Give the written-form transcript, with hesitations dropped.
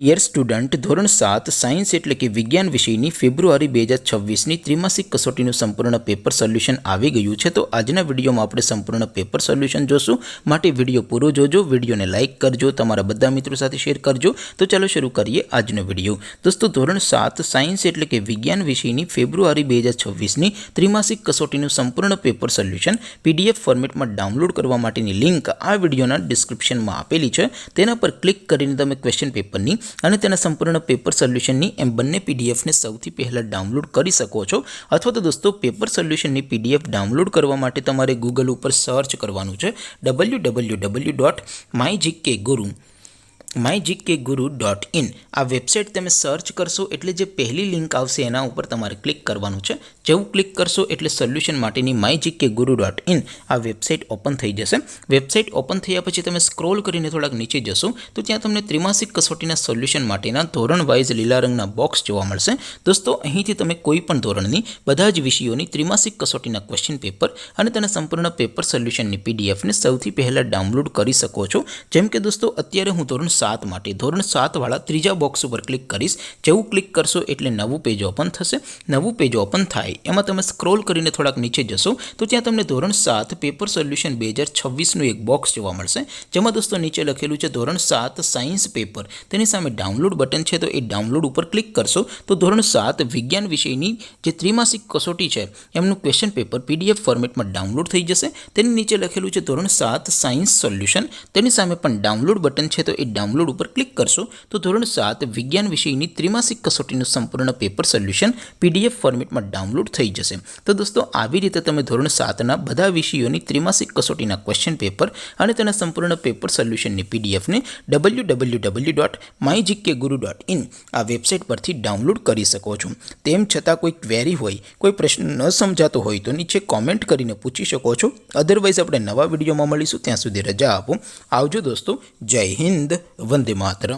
Dear student, ધોરણ 7 science એટલે કે વિજ્ઞાન વિષયની ફેબ્રુઆરી 2026ની ત્રિમાસિક કસોટીનું સંપૂર્ણ પેપર સોલ્યુશન આવી ગયું છે। તો આજના વિડીયોમાં આપણે સંપૂર્ણ પેપર સોલ્યુશન જોશું, માટે વિડીયો પૂરો જોજો, વિડીયોને લાઇક કરજો, તમારા બધા મિત્રો સાથે શેર કરજો। તો ચાલો શરૂ કરીએ આજનો વિડીયો। દોસ્તો, ધોરણ 7 સાયન્સ એટલે કે વિજ્ઞાન વિષયની ફેબ્રુઆરી 2026ની ત્રિમાસિક કસોટીનું સંપૂર્ણ પેપર સોલ્યુશન PDF ફોર્મેટમાં ડાઉનલોડ કરવા માટેની લિંક આ વિડીયોના ડિસ્ક્રિપ્શનમાં આપેલી છે। તેના પર ક્લિક કરીને તમે ક્વેશ્ચન પેપરની અને તેના સંપૂર્ણ પેપર સોલ્યુશનની એમ બંને પીડીએફને સૌથી પહેલાં ડાઉનલોડ કરી શકો છો। અથવા તો દોસ્તો, પેપર સોલ્યુશનની પીડીએફ ડાઉનલોડ કરવા માટે તમારે ગૂગલ ઉપર સર્ચ કરવાનું છે www.mygkguru.in। આ વેબસાઇટ તમે સર્ચ કરશો એટલે જે પહેલી લિંક આવશે એના ઉપર તમારે ક્લિક કરવાનું છે। જેવું ક્લિક કરશો એટલે સોલ્યુશન માટેની mygkguru.in આ વેબસાઇટ ઓપન થઈ જશે। વેબસાઇટ ઓપન થયા પછી તમે સ્ક્રોલ કરીને થોડાક નીચે જશો તો ત્યાં તમને ત્રિમાસિક કસોટીના સોલ્યુશન માટેના ધોરણ વાઇઝ લીલા રંગના બોક્સ જોવા મળશે। દોસ્તો, અહીંથી તમે કોઈ પણ ધોરણની બધા જ વિષયોની ત્રિમાસિક કસોટીના ક્વેશ્ચન પેપર અને તેના સંપૂર્ણ પેપર સોલ્યુશનની પીડીએફને સૌથી પહેલાં ડાઉનલોડ કરી શકો છો। જેમ કે દોસ્તો, અત્યારે હું ધોરણ 7 માટે ધોરણ 7 વાળા ત્રીજા બોક્સ ઉપર ક્લિક કરીશ। જેવું ક્લિક કરશો એટલે નવું પેજ ઓપન થશે। નવું પેજ ઓપન થાય એમાં તમે સ્ક્રોલ કરીને થોડાક નીચે જશો તો ત્યાં તમને ધોરણ 7 પેપર સોલ્યુશન 2026નું એક બોક્સ જોવા મળશે, જેમાં દોસ્તો નીચે લખેલું છે ધોરણ 7 સાયન્સ પેપર। તેની સામે ડાઉનલોડ બટન છે, તો એ ડાઉનલોડ ઉપર ક્લિક કરશો તો ધોરણ 7 વિજ્ઞાન વિષયની જે ત્રિમાસિક કસોટી છે એમનું ક્વેશ્ચન પેપર PDF ફોર્મેટમાં ડાઉનલોડ થઈ જશે। તેની નીચે લખેલું છે ધોરણ 7 સાયન્સ સોલ્યુશન। તેની સામે પણ ડાઉનલોડ બટન છે, તો એ ડાઉનલોડ ઉપર ક્લિક કરશો તો ધોરણ 7 વિજ્ઞાન વિષયની ત્રિમાસિક કસોટીનું સંપૂર્ણ પેપર સોલ્યુશન PDF ફોર્મેટમાં ડાઉનલોડ થઈ જશે। તો દોસ્તો, આવી રીતે તમે ધોરણ 7ના બધા વિષયોની ત્રિમાસિક કસોટીના ક્વેશ્ચન પેપર અને તેના સંપૂર્ણ પેપર સોલ્યુશનની પીડીએફને www.mygkguru.in આ વેબસાઇટ પરથી ડાઉનલોડ કરી શકો છો। તેમ છતાં કોઈ ક્વેરી હોય, કોઈ પ્રશ્ન ન સમજાતો હોય તો નીચે કોમેન્ટ કરીને પૂછી શકો છો। અધરવાઇઝ આપણે નવા વિડીયોમાં મળીશું, ત્યાં સુધી રજા આપો। આવજો દોસ્તો, જય હિન્દ, વંદે માતરમ।